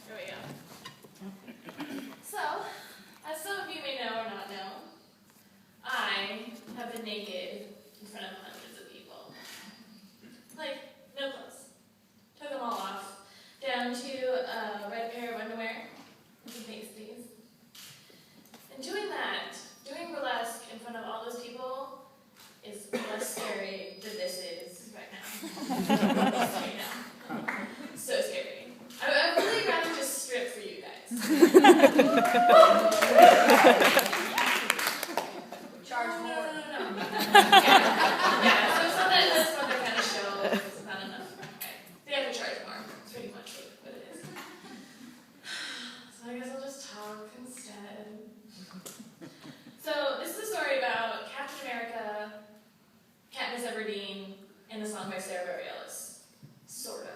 Here we go. So, as some of you may know or not know, I have been naked in front of hundreds of people. Like, no clothes. Took them all off, down to a red pair of underwear and some pasties. And doing that, doing burlesque in front of all those people is less scary than this is right now. Just so you know. So scary. I'd really rather just strip for you guys. Charge more. No. Yeah, so it's not that that's not their kind of show. It's not enough. Okay. They have to charge more. It's pretty much what it is. So I guess I'll just talk instead. So this is a story about Captain America, Katniss Everdeen, and the song by Sarah Bareilles. Sort of.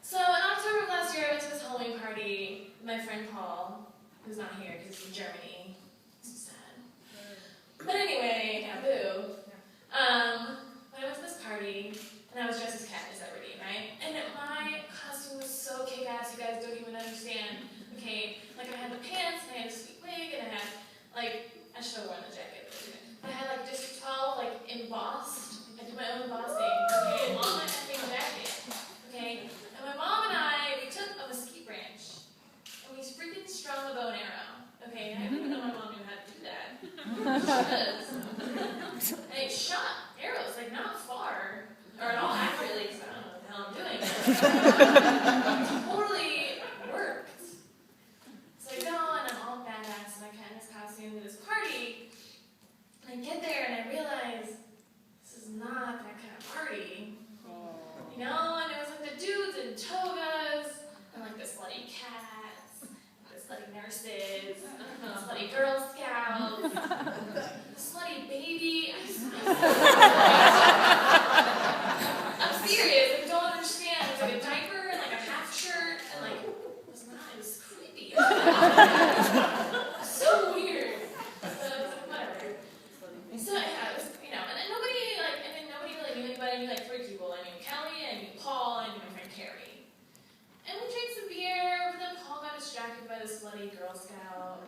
So in October of last year, I went to this Halloween party with my friend Paul, who's not here because he's in Germany. So sad. But anyway, boo. I went to this party, and I was dressed as Katniss Everdeen, right? And my costume was so kick-ass, you guys don't even understand. Okay, like I had the pants, and I had a sweet wig, and I had, like, I should have worn the jacket, but anyway. I had, like, District 12, like, embossed. I did my own embossing, okay, on my effing jacket, okay? And my mom and I, we took a mesquite branch, and we freaking strung a bow and arrow, okay? I didn't even know my mom knew how to do that. And it shot arrows, like, not far, or at all accurately, because I don't know what the hell I'm doing. It totally worked. So I go, and I'm all badass in my Katniss costume to this party, and I get there, and I realize this is not that kind of party. You know, and it was like the dudes in togas, and like the slutty cats, the slutty nurses, the slutty Girl Scouts, the slutty baby. I'm serious, I don't understand. It was like a diaper and like a half shirt, and like, it was creepy. So weird. Whatever. So yeah, it was, you know, and then nobody really knew anybody. I knew like 3 people. I knew Kelly, I knew Paul, and I knew my friend Carrie. And we drank some beer, but then Paul got distracted by the slutty Girl Scout.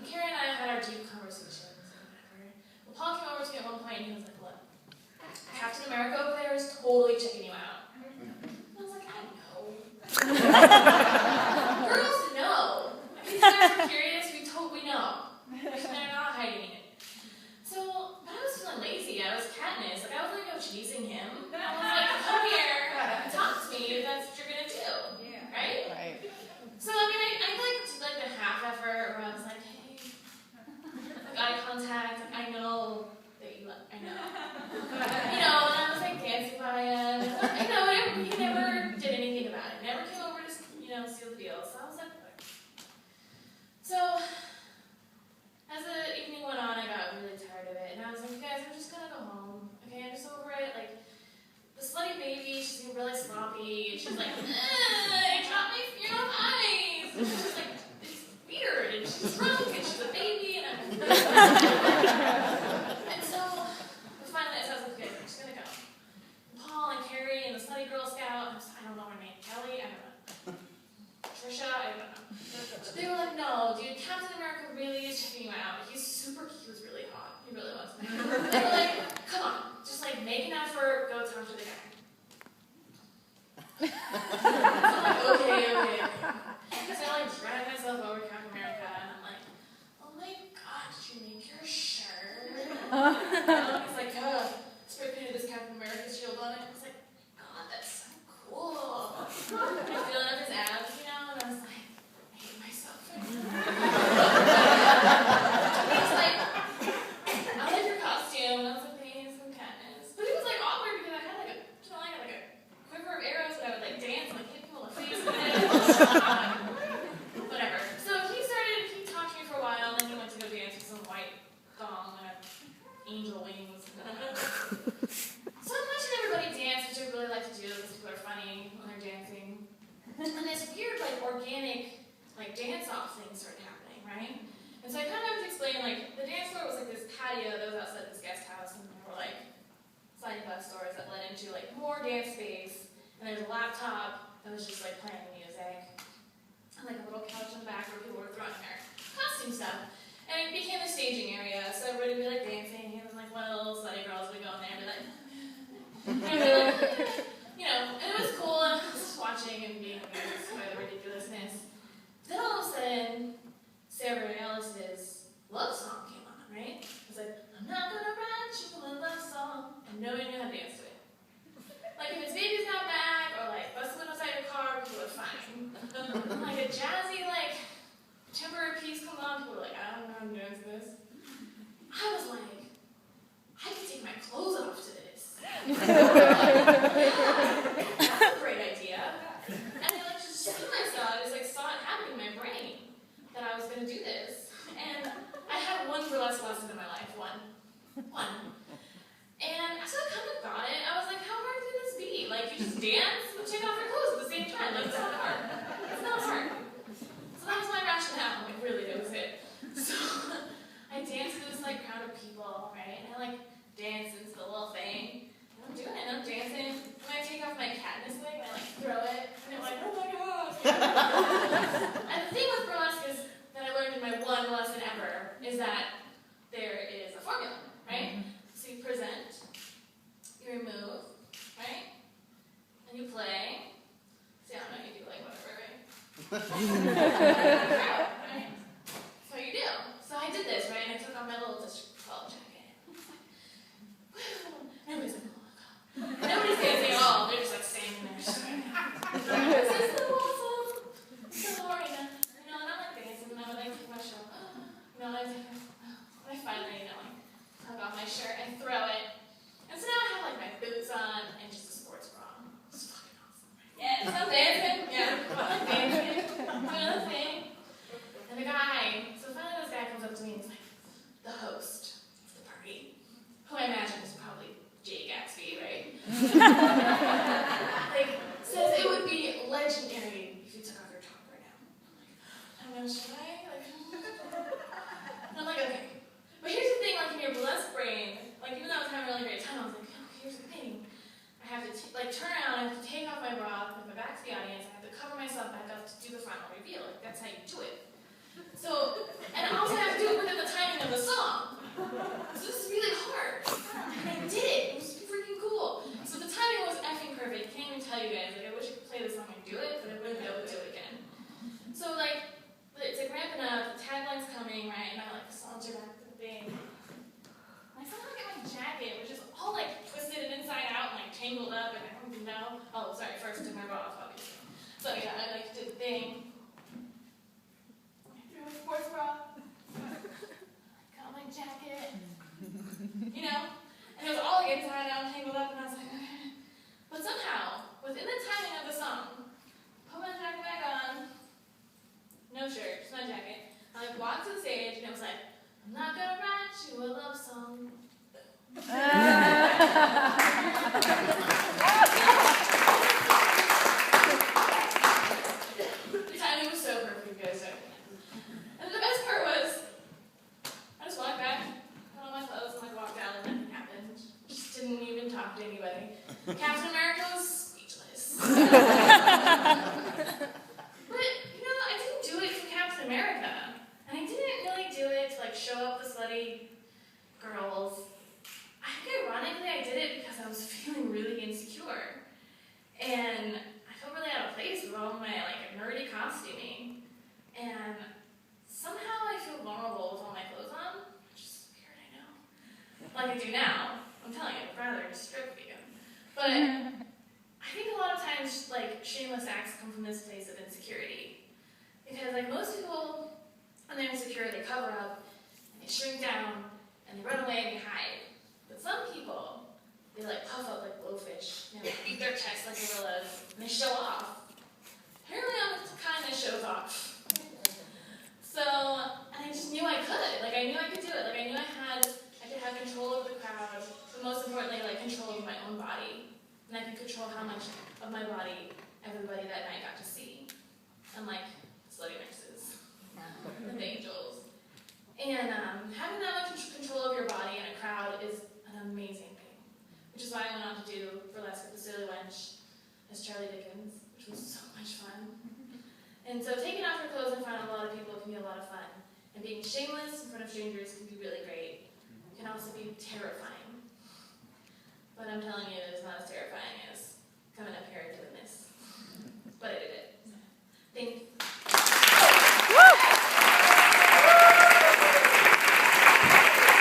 Carrie and I had our deep conversations and whatever. Well, Paul came over to me at one point and he was like, look, Captain America over there is totally checking you out. And I was like, I know. Girls know. If these guys are curious, we know. They're not hiding it. So, but I was feeling lazy. I was Katniss. Like, I was like, cheesing him. I was like, come here and talk to me if that's what you're going to do. Yeah. Right? So, I mean, I did like the half effort where I was like, hey, like eye contact. Like, I know that you, I know. You know, and I was like dancing by him. You know, he never did anything about it. Never came over to, seal the deal. So I was like, okay. So, as the evening went on, I got really tired of it. And I was like, guys, I'm just going to go home. Okay, I'm just over it. Like, the slutty baby, she's being really sloppy. She's like, you dropped my eyes. And she's like, it's weird. And she's drunk, and she's a baby. And and so, finally, I was like, okay, I'm just going to go. And Paul and Carrie and the slutty Girl Scout, I don't know her name. Kelly, I don't know. Trisha, I don't know. But they were like, no, dude, Captain America really is checking you out. He was really hot. He really was. They were like, come on, just like make an effort, go talk to the guy. So I'm like, okay. So I like drag myself over to Captain America, and I'm like, oh my god, did you make your shirt? He's like, spray painted this Captain America shield on it. I was like, god, that's so cool. I'm feeling up his abs, and I was like, I hate myself. He's like, I like your costume, and I was like, thanks, I'm Katniss. But it was like awkward because I had like a quiver of arrows, and I would like dance and like hit people in the face with it. Whatever. So he talked to me for a while, and then he went to go dance with some white thong and angel wings. So I'm watching everybody dance, which I really like to do because people are funny when they're dancing. And this weird, like, organic, like, dance-off thing started happening, right? And so I kind of explained, like, the dance floor was like this patio that was outside this guest house, and there were, like, sliding glass doors that led into into like more dance space, and there's a laptop that was just like playing music, and like a little couch in the back where people were throwing their costume stuff. And it became the staging area, so everybody would be like dancing, and like one of the little slutty girls would go in there and be like, you know, and it was cool, and I was just watching and being amused by the ridiculousness. Then all of a sudden, Sarah Bareilles' love song came on, right? It was like, I'm not gonna write you a love song, and nobody knew how to dance to it. Like if it's Baby's Not Back, or like Bust the Windows Out Your Car, people are fine. Like a jazzy, like, temporary piece comes on, people are like, I don't know how to dance to this. I was like, I could take my clothes off to this. That's a great idea. And I like just see myself, I just like saw it happening in my brain that I was gonna do this. And I had one burlesque lesson in my life, one. And so I kind of got it. I was like, how hard can this be? Like you just dance and take off your clothes at the same time. Like it's not hard. It's not hard. So that was my rationale. Like really, that was it. So I danced to this like crowd of people, right? And I like danced into the little thing. And I'm doing it, and I'm dancing. And I take off my Katniss wig and I like throw it. And I'm like, oh my gosh. And the thing with burlesque is that I learned in my one lesson ever is that there is a formula, right? So you present, you remove, right? And you play. See, I don't know, you do like whatever, right? Right? So you do. So I did this, right? And I took off my little District 12 jacket. Everybody's like, oh my god. And nobody's dancing at all. They're just like standing there. Just like, this is so awesome. So Lorena. You know, and I'm like dancing, and I would like take my shirt off. You know, and I finally, you know, like, took off my shirt and throw it. And so now I have like my boots on and just a sports bra. It's fucking awesome. Yeah, so I'm dancing. Yeah, I'm dancing. Doing the thing. And the guy, so finally this guy comes up to me and he's like, the host of the party, who I imagine is probably Jay Gatsby, right? Like, says it would be legendary if you took off your top right now. I'm like, I don't know, should I? Like, and I'm like, okay. But here's the thing, like in your burlesque brain, like even though I was having a really great time, I was like, oh, here's the thing. I have to like turn around, I have to take off my bra, put my back to the audience, I have to cover myself back up to do the final reveal. Like that's how you do it. So, and also I have to do it within the timing of the song. So this is really hard. And I did it. It was freaking cool. So the timing was effing perfect. I can't even tell you guys. Like I wish I could play the song and do it, but I wouldn't be able to do it again. So like, it's like ramping up, the tagline's coming, right? And I like saunter back to the thing. And I somehow get my jacket, which is all like twisted and inside out and like tangled up, and I don't even know. Oh, sorry, first I took my bra off, obviously. So yeah, I like did the thing. I threw my sports bra. Got my jacket. You know? And it was all like inside out and tangled up, and I was like, okay. But somehow, within the timing of the song, put my jacket back on. No shirt, just my jacket. I like walked to the stage and it was like, I'm not gonna write you a love song. The timing was so perfect, you guys. And the best part was, I just walked back, put on my clothes, and like walked out, and nothing happened. Just didn't even talk to anybody. Captain America was speechless. America. And I didn't really do it to like show up the slutty girls. I think ironically I did it because I was feeling really insecure. And I felt really out of place with all my like nerdy costuming. And somehow I feel vulnerable with all my clothes on, which is weird, I know. Like I do now. I'm telling you, I'd rather just strip you. But I think a lot of times like shameless acts come from this place of insecurity. Because like most people, when they're insecure, they cover up, and they shrink down, and they run away and they hide. But some people, they like puff up like blowfish, like beat their chest like gorillas, and they show off. Apparently I'm the kind that shows off. So, and I just knew I could. Like I knew I could do it. Like I knew I could have control over the crowd, but most importantly, like control over my own body. And I could control how much of my body everybody that night got to see. And like, slutty nurses, and angels. And having that much control over your body in a crowd is an amazing thing. Which is is why I went on to do burlesque with the Silly Wench as Charlie Dickens, which was so much fun. And so taking off your clothes in front of a lot of people can be a lot of fun. And being shameless in front of strangers can be really great. It can also be terrifying. But I'm telling you, it's not as terrifying